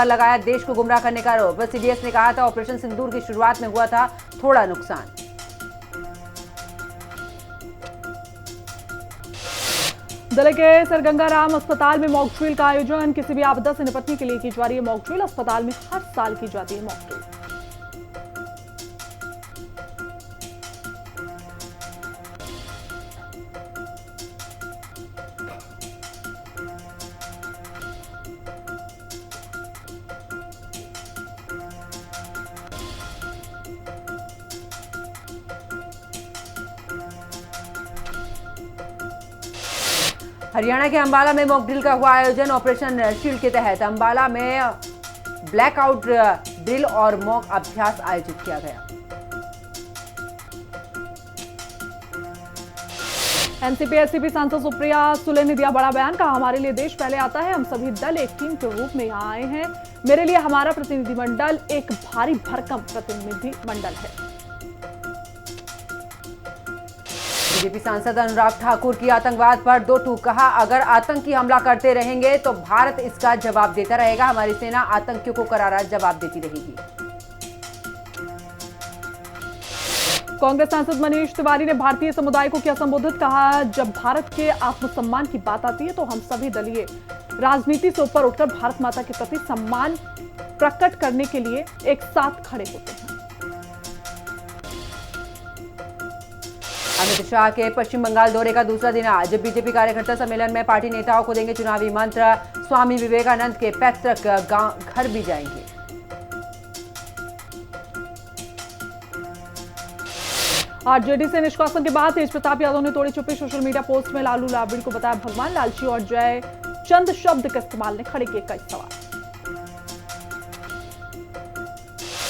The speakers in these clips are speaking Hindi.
लगाया देश को गुमराह करने का आरोप। सीडीएस ने कहा था ऑपरेशन सिंदूर की शुरुआत में हुआ था थोड़ा नुकसान। दिल्ली के सरगंगाराम अस्पताल में मॉक ड्रिल का आयोजन। किसी भी आपदा से निपटने के लिए की जा रही है मॉक ड्रिल। अस्पताल में हर साल की जाती है मॉक ड्रिल। हरियाणा के अंबाला में मॉक ड्रिल का हुआ आयोजन। ऑपरेशन शील्ड के तहत अंबाला में ब्लैकआउट ड्रिल और मॉक अभ्यास आयोजित किया गया। एनसीपी एससीपी सांसद सुप्रिया सुले ने दिया बड़ा बयान। कहा हमारे लिए देश पहले आता है। हम सभी दल एक टीम के रूप में यहां आए हैं। मेरे लिए हमारा प्रतिनिधिमंडल एक भारी भरकम प्रतिनिधिमंडल है। बीजेपी सांसद अनुराग ठाकुर की आतंकवाद पर दो टूक। कहा अगर आतंकी हमला करते रहेंगे तो भारत इसका जवाब देता रहेगा। हमारी सेना आतंकियों को करारा जवाब देती रहेगी। कांग्रेस सांसद मनीष तिवारी ने भारतीय समुदाय को किया संबोधित। कहा जब भारत के आत्मसम्मान की बात आती है तो हम सभी दलीय राजनीति से ऊपर उठकर भारत माता के प्रति सम्मान प्रकट करने के लिए एक साथ खड़े होते हैं। अमित शाह के पश्चिम बंगाल दौरे का दूसरा दिन आज। बीजेपी कार्यकर्ता सम्मेलन में पार्टी नेताओं को देंगे चुनावी मंत्र। स्वामी विवेकानंद के पैतृक घर भी जाएंगे। आरजेडी से निष्कासन के बाद तेज प्रताप यादव ने तोड़ी चुप्पी। सोशल मीडिया पोस्ट में लालू राबड़ी को बताया भगवान। लालची और जय चंद शब्द के इस्तेमाल ने खड़े किए कई सवाल।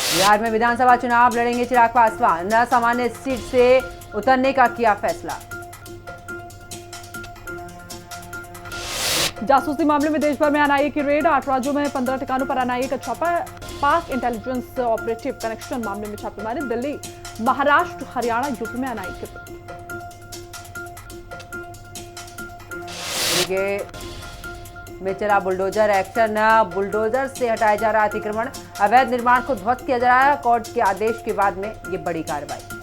बिहार में विधानसभा चुनाव लड़ेंगे चिराग पासवान। सामान्य सीट से उतरने का किया फैसला। जासूसी मामले में देश भर में एनआईए की रेड। 8 राज्यों में 15 ठिकानों पर एनआईए का छापा। पाक इंटेलिजेंस ऑपरेटिव कनेक्शन मामले में छापेमारी। दिल्ली, महाराष्ट्र, हरियाणा, यूपी में एनआईए में चला बुलडोजर एक्शन। बुलडोजर से हटाया जा रहा अतिक्रमण। अवैध निर्माण को ध्वस्त किया जा रहा है। कोर्ट के आदेश के बाद में ये बड़ी कार्रवाई।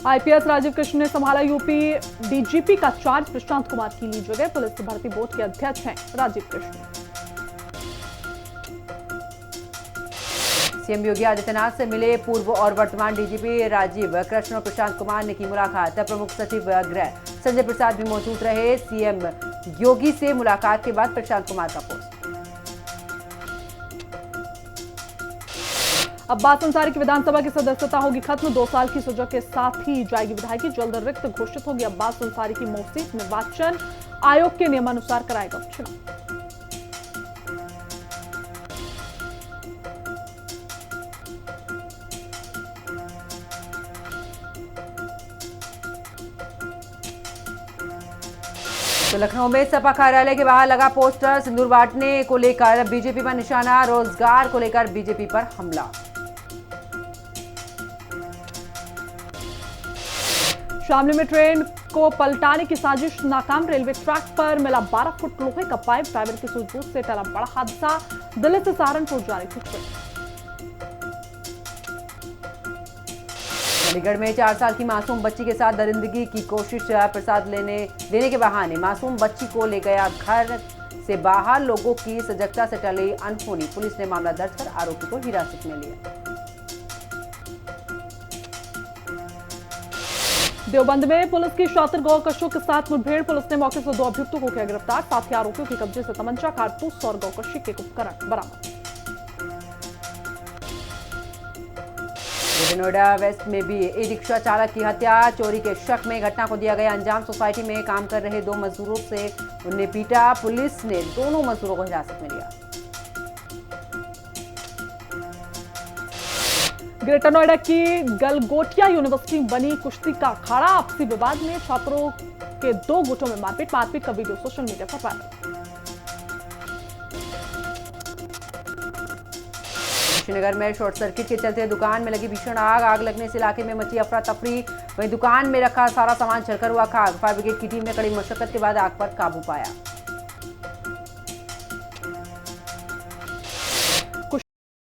आईपीएस राजीव कृष्ण ने संभाला यूपी डीजीपी का चार्ज। प्रशांत कुमार की ली जगह। पुलिस भर्ती बोर्ड के अध्यक्ष हैं राजीव कृष्ण। सीएम योगी आदित्यनाथ से मिले पूर्व और वर्तमान डीजीपी राजीव कृष्ण और प्रशांत कुमार ने की मुलाकात। प्रमुख सचिव गृह संजय प्रसाद भी मौजूद रहे। सीएम योगी से मुलाकात के बाद प्रशांत कुमार का पोस्ट। अब्बास अंसारी की विधानसभा की सदस्यता होगी खत्म। 2 साल की सजा के साथ ही जाएगी विधायकी। जल्द रिक्त घोषित होगी अब्बास अंसारी की मऊ सीट। निर्वाचन आयोग के नियमानुसार कराएगा चुनाव। तो लखनऊ में सपा कार्यालय के बाहर लगा पोस्टर। सिंदूर बांटने को लेकर बीजेपी पर निशाना। रोजगार को लेकर बीजेपी पर हमला। शामली में ट्रेन को पलटाने की साजिश नाकाम। रेलवे ट्रैक पर मिला 12 फुट लोहे का पाइप। ड्राइवर की सूझबूझ से टला बड़ा हादसा। दिल्ली से सहारनपुर जा रही थी ट्रेन। चंडीगढ़ में 4 साल की मासूम बच्ची के साथ दरिंदगी की कोशिश। प्रसाद लेने के बहाने मासूम बच्ची को ले गया घर से बाहर। लोगों की सजगता से टली अनहोनी। पुलिस ने मामला दर्ज कर आरोपी को हिरासत में लिया। देवबंद में पुलिस की शातिर गौकशों के साथ मुठभेड़। पुलिस ने मौके से 2 अभियुक्तों को किया गिरफ्तार। साथ ही आरोपियों के कब्जे से तमंचा, कारतूस और गौकशी के उपकरण बरामद। नोएडा वेस्ट में भी ई रिक्शा चालक की हत्या। चोरी के शक में घटना को दिया गया अंजाम। सोसाइटी में काम कर रहे 2 मजदूरों से उन्हें पीटा। पुलिस ने दोनों मजदूरों को हिरासत में लिया। ग्रेटर नोएडा की गलगोटिया यूनिवर्सिटी बनी कुश्ती का अखाड़ा। आपसी विवाद में छात्रों के 2 गुटों में मारपीट का वीडियो सोशल मीडिया पर वायरल। श्रीनगर में शॉर्ट सर्किट के चलते दुकान में लगी भीषण आग लगने से इलाके में मची अफरा तफरी। वहीं दुकान में रखा सारा सामान जलकर हुआ खाक। फायर ब्रिगेड की टीम ने कड़ी मशक्कत के बाद आग पर काबू पाया।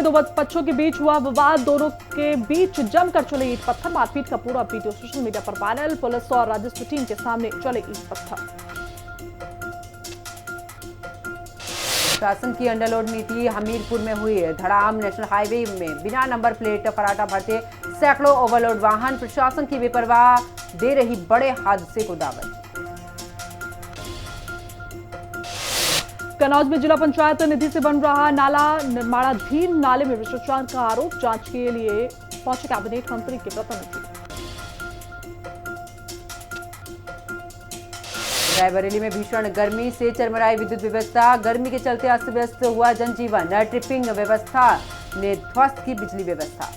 दो बच्चों के बीच हुआ विवाद, दोनों के बीच जमकर चले ईंट पत्थर, मारपीट का पूरा वीडियो सोशल मीडिया पर वायरल। पुलिस और राजस्व टीम के सामने चले ईंट पत्थर। शासन की अंडरलोड नीति, हमीरपुर में हुई धड़ाम। नेशनल हाईवे में बिना नंबर प्लेट फराटा भरते सैकड़ों ओवरलोड वाहन, प्रशासन की बेपरवाह दे रही बड़े हादसे को दावत। कन्नौज में जिला पंचायत निधि से बन रहा नाला निर्माणाधीन, नाले में भ्रष्टाचार का आरोप, जांच के लिए पहुंचे कैबिनेट मंत्री के प्रतिनिधि। रायबरेली में भीषण गर्मी से चरमराई विद्युत व्यवस्था, गर्मी के चलते अस्त व्यस्त हुआ जनजीवन, ट्रिपिंग व्यवस्था ने ध्वस्त की बिजली व्यवस्था।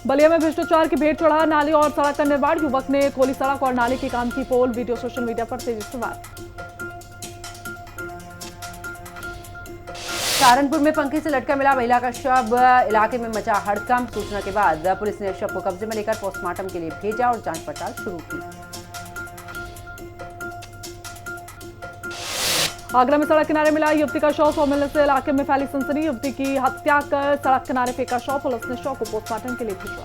बलिया में भ्रष्टाचार की भेंट चढ़ा, नाली और सड़क का निर्माण, युवक ने खोली सड़क और नाले के काम की पोल, वीडियो सोशल मीडिया पर तेजी से वायरल। सहारनपुर में पंखे से लटका मिला महिला का शव, इलाके में मचा हड़कंप, सूचना के बाद पुलिस ने शव को कब्जे में लेकर पोस्टमार्टम के लिए भेजा और जांच पड़ताल शुरू की। आगरा में सड़क किनारे मिला युवती का शव, मिलने से इलाके में फैली सनसनी, युवती की हत्या कर सड़क किनारे फेंका शव, पुलिस ने शव को पोस्टमार्टम के लिए भेजा।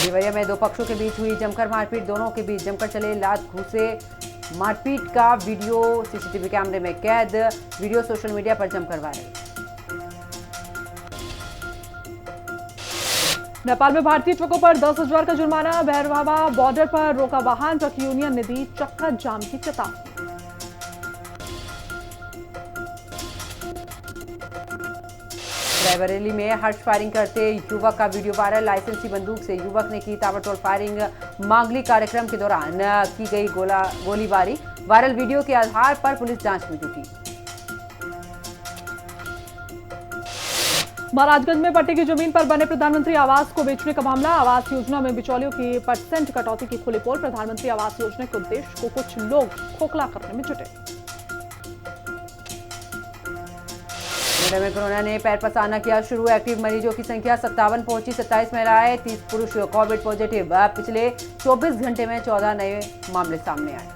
देवरिया में दो पक्षों के बीच हुई जमकर मारपीट, दोनों के बीच जमकर चले लात घूसे, मारपीट का वीडियो सीसीटीवी कैमरे में कैद, वीडियो सोशल मीडिया पर जमकर वायरल। नेपाल में भारतीय ट्रकों पर 10,000 का जुर्माना, भैरवावा बॉर्डर पर रोका वाहन, ट्रक यूनियन ने दी चक्का जाम की चेतावनी। रायबरेली में हर्ष फायरिंग करते युवक का वीडियो वायरल, लाइसेंसी बंदूक से युवक ने की ताबड़तोड़ फायरिंग, मांगलिक कार्यक्रम के दौरान की गई गोलीबारी, वायरल वीडियो के आधार पर पुलिस जांच में जुटी। महाराजगंज में पट्टे की जमीन पर बने प्रधानमंत्री आवास को बेचने का मामला, आवास योजना में बिचौलियों की % कटौती की खुली पोल, प्रधानमंत्री आवास योजना के उद्देश्य को कुछ लोग खोखला करने में जुटे। नोएडा में कोरोना ने पैर पसारना किया शुरू, एक्टिव मरीजों की संख्या 57 पहुंची, 27 महिलाएं, 30 पुरुष कोविड पॉजिटिव, पिछले 24 घंटे में 14 नए मामले सामने आए।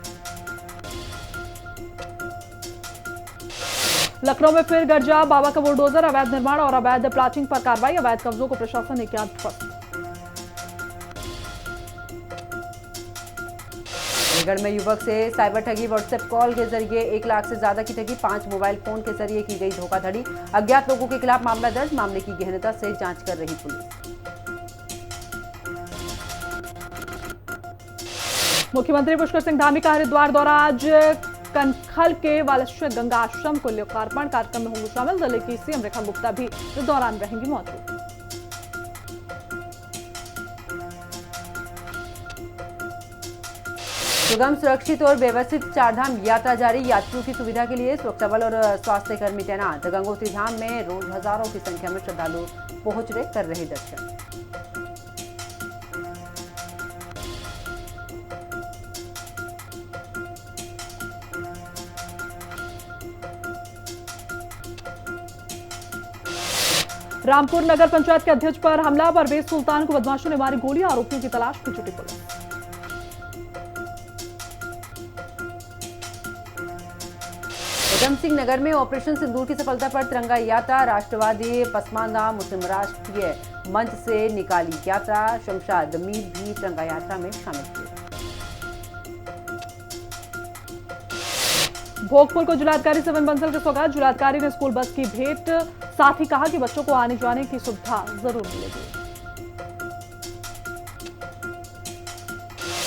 लखनऊ में फिर गरजा, बाबा का बुलडोजर, अवैध निर्माण और अवैध प्लाटिंग पर कार्रवाई, अवैध कब्जों को प्रशासन ने किया ध्वस्त। अलीगढ़ में युवक से साइबर ठगी, व्हाट्सएप कॉल के जरिए 1 लाख से ज्यादा की ठगी, 5 मोबाइल फोन के जरिए की गई धोखाधड़ी, अज्ञात लोगों के खिलाफ मामला दर्ज, मामले की गहनता से जांच कर रही पुलिस। मुख्यमंत्री पुष्कर सिंह धामी का हरिद्वार दौरा, आज कनखल के वालश्य गंगा आश्रम को लोकार्पण कार्यक्रम में होंगे शामिल, जिले की सीएम रेखा गुप्ता भी इस दौरान रहेंगी मौजूद। सुगम, सुरक्षित और व्यवस्थित चारधाम यात्रा जारी, यात्रियों की सुविधा के लिए सुरक्षा बल और स्वास्थ्य कर्मी तैनात, गंगोत्री धाम में रोज हजारों की संख्या में श्रद्धालु पहुंच रहे, कर रहे दर्शन। रामपुर नगर पंचायत के अध्यक्ष पर हमला, परवेज सुल्तान को बदमाशों ने मारी गोली, आरोपियों की तलाश में जुटी पुलिस। उधम सिंह नगर में ऑपरेशन सिंदूर की सफलता पर तिरंगा यात्रा, राष्ट्रवादी पसमानदा मुस्लिम राष्ट्रीय मंच से निकाली यात्रा, शमशाद मीर भी तिरंगा यात्रा में शामिल हुए। भोगपुर को जिलाधिकारी से वन बंसल की सौगात, जिलाधिकारी ने स्कूल बस की भेंट, साथ ही कहा कि बच्चों को आने जाने की सुविधा जरूर मिलेगी।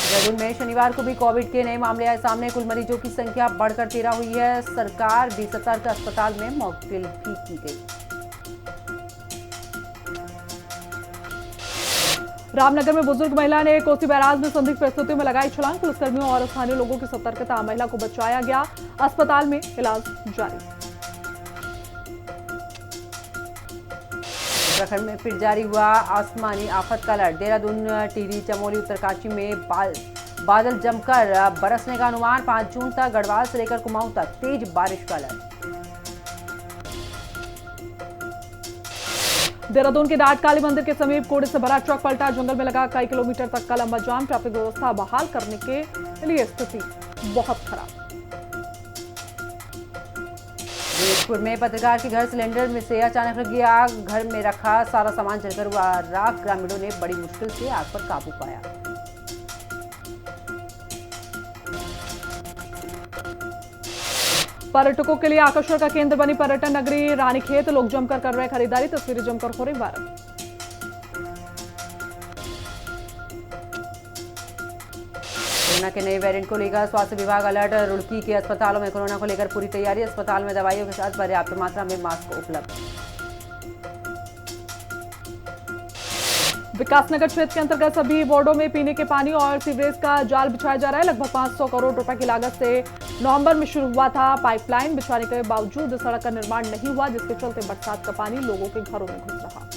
देहरादून में शनिवार को भी कोविड के नए मामले आए सामने, कुल मरीजों की संख्या बढ़कर 13 हुई है, सरकार भी सतर्क, अस्पताल में मॉकड्रिल भी की गई। रामनगर में बुजुर्ग महिला ने कोसी बैराज में संदिग्ध परिस्थितियों में लगाई छलांग, पुलिसकर्मियों और स्थानीय लोगों की सतर्कता, महिला को बचाया गया, अस्पताल में इलाज जारी। उत्तराखंड में फिर जारी हुआ आसमानी आफत का अलर्ट, देहरादून, टिहरी, चमोली, उत्तरकाशी में बादल जमकर बरसने का अनुमान, 5 जून तक गढ़वाल से लेकर कुमाऊं तक तेज बारिश का अलर्ट। देहरादून के डाट काली मंदिर के समीप कोड़े से भरा ट्रक पलटा, जंगल में लगा कई किलोमीटर तक का लंबा जाम, ट्रैफिक व्यवस्था बहाल करने के लिए स्थिति बहुत खराब। जयपुर में पत्रकार के घर सिलेंडर में से अचानक लगी आग। घर में रखा सारा सामान जलकर हुआ राख। ग्रामीणों ने बड़ी मुश्किल से आग पर काबू पाया। पर्यटकों के लिए आकर्षण का केंद्र बनी पर्यटन नगरी रानीखेत। लोग जमकर कर रहे खरीदारी, तस्वीरें जमकर हो रही वायरल। कोरोना के नए वेरिएंट को लेकर स्वास्थ्य विभाग अलर्ट। रुड़की के अस्पतालों में कोरोना को लेकर पूरी तैयारी। अस्पताल में दवाइयों के साथ पर्याप्त मात्रा में मास्क उपलब्ध। विकासनगर क्षेत्र के अंतर्गत सभी वार्डों में पीने के पानी और सीवरेज का जाल बिछाया जा रहा है। लगभग 500 करोड़ रुपए की लागत से नवंबर में शुरू हुआ था। पाइपलाइन बिछाने के बावजूद सड़क का निर्माण नहीं हुआ, जिसके चलते बरसात का पानी लोगों के घरों में घुस रहा।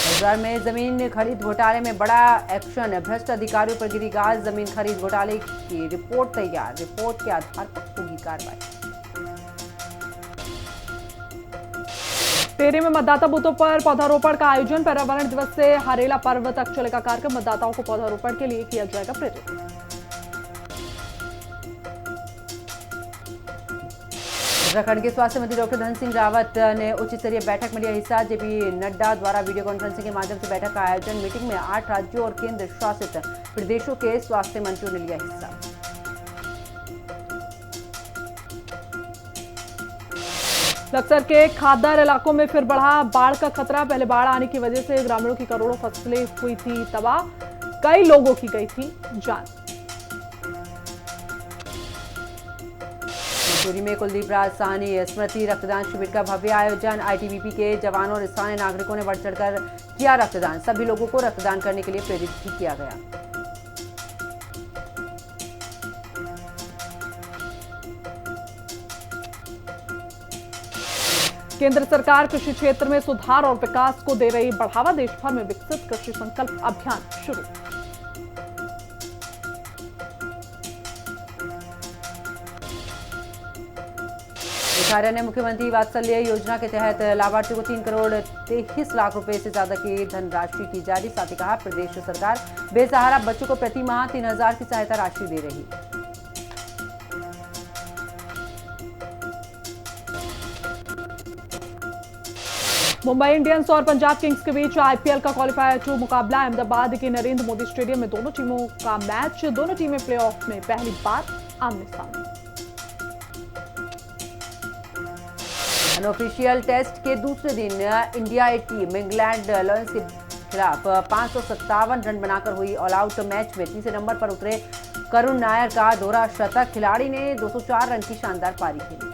हरिद्वार में जमीन खरीद घोटाले में बड़ा एक्शन। भ्रष्ट अधिकारियों पर गिरी गाज। जमीन खरीद घोटाले की रिपोर्ट तैयार। रिपोर्ट के आधार पर होगी कार्रवाई। टेहरी में मतदाता बूथों पर पौधारोपण का आयोजन। पर्यावरण दिवस से हरेला पर्व तक चलेगा कार्यक्रम। मतदाताओं को पौधारोपण के लिए किया जाएगा प्रेरित। उत्तराखंड के स्वास्थ्य मंत्री डॉक्टर धन सिंह रावत ने उच्च स्तरीय बैठक में लिया हिस्सा। जेपी नड्डा द्वारा वीडियो कॉन्फ्रेंसिंग के माध्यम से बैठक का आयोजन। मीटिंग में 8 राज्यों और केंद्र शासित प्रदेशों के स्वास्थ्य मंत्रियों ने लिया हिस्सा। बक्सर के खादर इलाकों में फिर बढ़ा बाढ़ का खतरा। पहले बाढ़ आने की वजह से ग्रामीणों की करोड़ों फसलें हुई थी तबाह। कई लोगों की गई थी जान। मसूरी में कुलदीप राज साहनी स्मृति रक्तदान शिविर का भव्य आयोजन। आईटीबीपी के जवानों और स्थानीय नागरिकों ने बढ़ चढ़कर किया रक्तदान। सभी लोगों को रक्तदान करने के लिए प्रेरित भी किया गया। केंद्र सरकार कृषि क्षेत्र में सुधार और विकास को दे रही बढ़ावा। देश भर में विकसित कृषि संकल्प अभियान शुरू। आर्य ने मुख्यमंत्री वात्सल्य योजना के तहत लाभार्थियों को 3 करोड़ 23 लाख रुपए से ज्यादा की धनराशि की जारी। साथ ही कहा, प्रदेश सरकार बेसहारा बच्चों को प्रति माह 3,000 की सहायता राशि दे रही। मुंबई इंडियंस और पंजाब किंग्स के बीच आईपीएल का क्वालिफायर 2 मुकाबला अहमदाबाद के नरेंद्र मोदी स्टेडियम में दोनों टीमों का मैच। दोनों टीमें प्लेऑफ में पहली बार आमने सामने। अनऑफिशियल टेस्ट के दूसरे दिन इंडिया ए टीम इंग्लैंड लॉयंस के खिलाफ 557 रन बनाकर हुई ऑल आउट। मैच में तीसरे नंबर पर उतरे करुण नायर का दोहरा शतक। खिलाड़ी ने 204 रन की शानदार पारी खेली।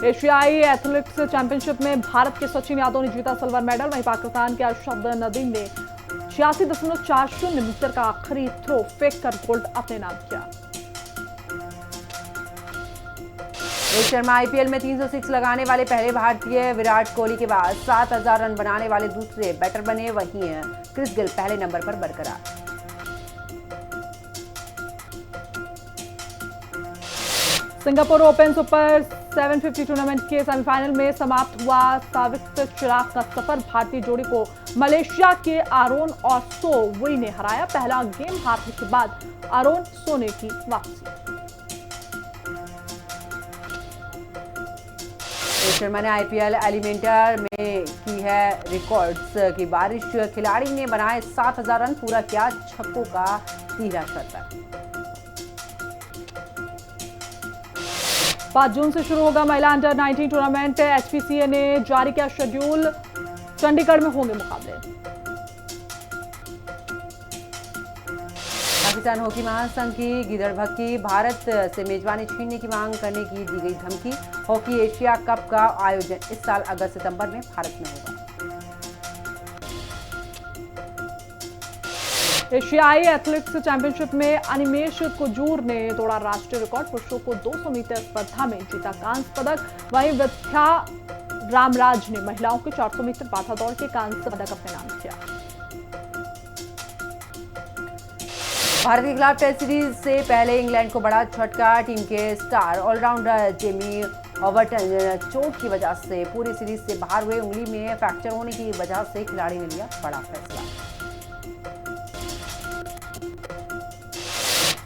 एशियाई एथलेटिक्स चैंपियनशिप में भारत के सचिन यादव ने जीता सिल्वर मेडल। वहीं पाकिस्तान के अरशद नदीम ने 86.40 मीटर का आखिरी थ्रो फेंक कर गोल्ड अपने नाम किया। रोहित शर्मा आईपीएल में 306 लगाने वाले पहले भारतीय। विराट कोहली के बाद 7,000 रन बनाने वाले दूसरे बैटर बने। वहीं क्रिस गेल पहले नंबर पर बरकरार। सिंगापुर ओपन सुपर 750 टूर्नामेंट के सेमीफाइनल में समाप्त हुआ साविक चिराग का सफर। भारतीय जोड़ी को मलेशिया के आरोन और सो वुई ने हराया। पहला गेम हारने के बाद आरोन सोने की वापसी। रोहित शर्मा ने आईपीएल एलिमेंटर में की है रिकॉर्ड्स की बारिश। खिलाड़ी ने बनाए 7,000 रन, पूरा किया छक्कों का 13 शतक। 5 जून से शुरू होगा महिला अंडर 19 टूर्नामेंट। एचपीसीए ने जारी किया शेड्यूल। चंडीगढ़ में होंगे मुकाबले। पाकिस्तान हॉकी महासंघ की गिदड़ भक्की। भारत से मेजबानी छीनने की मांग करने की दी गई धमकी। हॉकी एशिया कप का आयोजन इस साल अगस्त सितंबर में भारत में होगा। एशियाई एथलेटिक्स चैंपियनशिप में अनिमेश कुजूर ने तोड़ा राष्ट्रीय रिकॉर्ड। पुरुषों को 200 मीटर स्पर्धा में जीता कांस्य पदक। वहीं विद्या रामराज ने महिलाओं के 400 मीटर बाधा दौड़ के कांस्य पदक अपने नाम किया। भारत के खिलाफ टेस्ट सीरीज से पहले इंग्लैंड को बड़ा झटका। टीम के स्टार ऑलराउंडर जेमी ओवर्टन चोट की वजह से पूरी सीरीज से बाहर हुए। उंगली में फ्रैक्चर होने की वजह से खिलाड़ी ने लिया बड़ा फैसला।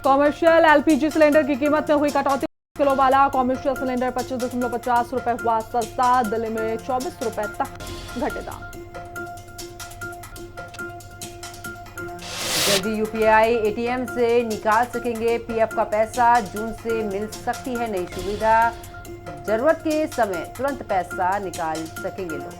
कॉमर्शियल एलपीजी सिलेंडर की कीमत में हुई कटौती। किलो वाला कॉमर्शियल सिलेंडर 25.50 रुपए हुआ सस्ता। दिल्ली में 24 रुपए तक घटे दाम। जल्दी यूपीआई एटीएम से निकाल सकेंगे पीएफ का पैसा। जून से मिल सकती है नई सुविधा। जरूरत के समय तुरंत पैसा निकाल सकेंगे लोग।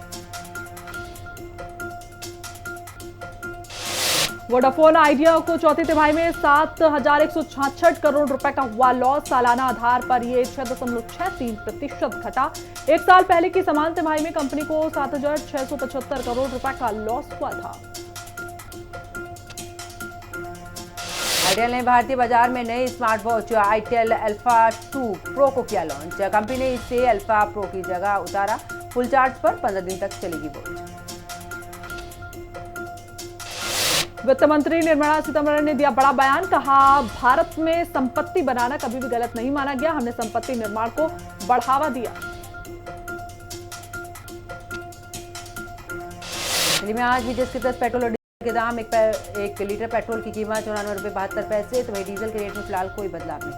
वोडाफोन आइडिया को चौथी तिमाही में 7,166 करोड़ रुपए का हुआ लॉस। सालाना आधार पर यह 6.63% घटा। एक साल पहले की समान तिमाही में कंपनी को 7,675 करोड़ रुपए का लॉस हुआ था। आइटेल ने भारतीय बाजार में नई smart watch Itel alpha 2 pro को किया लॉन्च। कंपनी ने इसे अल्फा प्रो की जगह उतारा। फुल चार्ज पर 15 दिन तक चलेगी वॉच। वित्त मंत्री निर्मला सीतारमण ने दिया बड़ा बयान। कहा, भारत में संपत्ति बनाना कभी भी गलत नहीं माना गया। हमने संपत्ति निर्माण को बढ़ावा दिया। दिल्ली में आज भी जिसके तहत पेट्रोल और डीजल के दाम एक लीटर पेट्रोल की कीमत 94 रुपये 72 पैसे। तो वही डीजल के रेट में फिलहाल कोई बदलाव नहीं।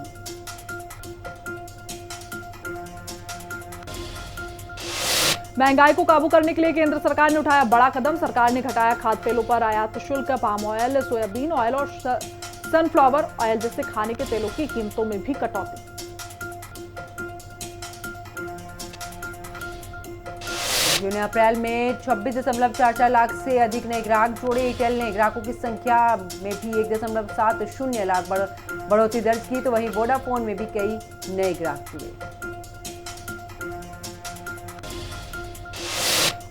महंगाई को काबू करने के लिए केंद्र सरकार ने उठाया बड़ा कदम। सरकार ने घटाया खाद्य तेलों पर आयात शुल्क। पाम ऑयल, सोयाबीन ऑयल और सनफ्लावर ऑयल जैसे खाने के तेलों की कीमतों में भी कटौती। जून अप्रैल में 26.44 लाख से अधिक नए ग्राहक जोड़े। एयरटेल ने ग्राहकों की संख्या में भी 1.70 लाख बढ़ोतरी दर्ज की। तो वहीं वोडाफोन में भी कई नए ग्राहक जुड़े।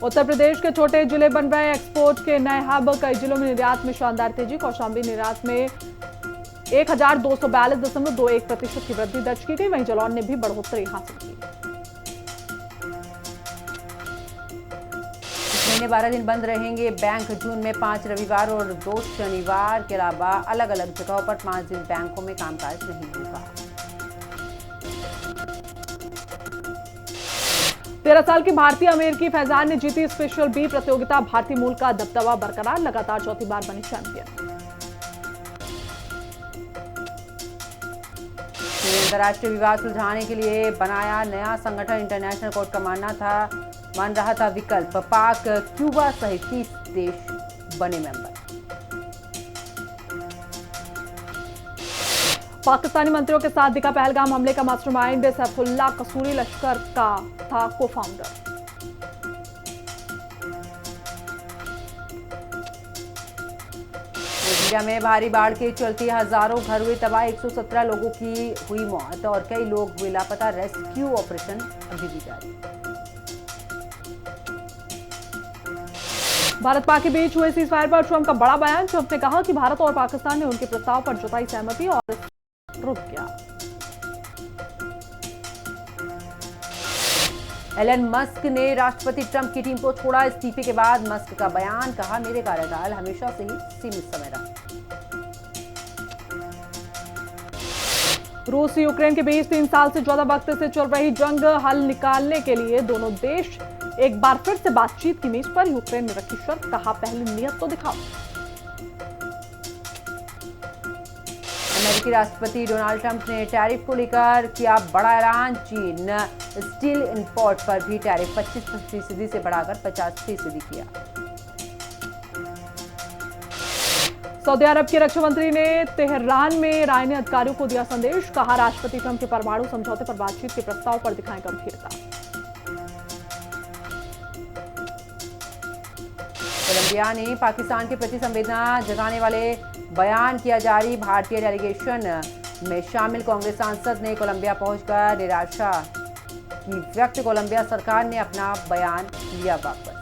उत्तर प्रदेश के छोटे जिले बन रहे एक्सपोर्ट के नए हब। कई जिलों में निर्यात में शानदार तेजी। कौशाम्बी निर्यात में 1,242.21% की वृद्धि दर्ज की गई। वहीं जालौन ने भी बढ़ोतरी हासिल की। इस महीने 12 दिन बंद रहेंगे बैंक। जून में 5 रविवार और 2 शनिवार के अलावा अलग अलग जगहों पर 5 दिन बैंकों में कामकाज नहीं होगा। 13 साल की भारतीय अमेरिकी फैजान ने जीती स्पेशल बी प्रतियोगिता। भारतीय मूल का दबदबा बरकरार। लगातार चौथी बार बनी चैंपियन। अंतर्राष्ट्रीय विवाद सुलझाने के लिए बनाया नया संगठन। इंटरनेशनल कोर्ट का मान रहा था विकल्प। पाक, क्यूबा सहित 30 देश बने मेंबर। पाकिस्तानी मंत्रियों के साथ दिखा पहलगाम हमले का मास्टरमाइंड। सैफुल्लाह कसूरी लश्कर का था को-फाउंडर। इंडिया में भारी बाढ़ के चलते हजारों घर हुए तबाह। 117 लोगों की हुई मौत और कई लोग हुए लापता। रेस्क्यू ऑपरेशन अभी भी जारी। भारत पाक के बीच हुए सीजफायर पर ट्रंप का बड़ा बयान। ट्रंप ने कहा कि भारत और पाकिस्तान ने उनके प्रस्ताव पर जताई सहमति और रुक गया। एलन मस्क ने राष्ट्रपति ट्रंप की टीम को छोड़ा। इस्तीफे के बाद मस्क का बयान। कहा, मेरे कार्यकाल हमेशा से ही सीमित समय रहा। रूस यूक्रेन के बीच 3 साल से ज्यादा वक्त से चल रही जंग हल निकालने के लिए दोनों देश एक बार फिर से बातचीत की मेज पर। यूक्रेन ने रखी शर्त। कहा, पहली नियत तो दिखाओ। अमेरिकी राष्ट्रपति डोनाल्ड ट्रंप ने टैरिफ को लेकर किया बड़ा ऐलान। चीन स्टील इंपोर्ट पर भी टैरिफ 25% से बढ़ाकर 50% किया। सऊदी अरब के रक्षा मंत्री ने तेहरान में ईरानी अधिकारियों को दिया संदेश। कहा, राष्ट्रपति ट्रंप के परमाणु समझौते पर बातचीत के प्रस्ताव पर दिखाएं गंभीरता। कोलंबिया ने पाकिस्तान के प्रति संवेदना जताने वाले बयान किया जारी। भारतीय डेलीगेशन में शामिल कांग्रेस सांसद ने कोलंबिया पहुंचकर निराशा की व्यक्त। कोलंबिया सरकार ने अपना बयान लिया वापस।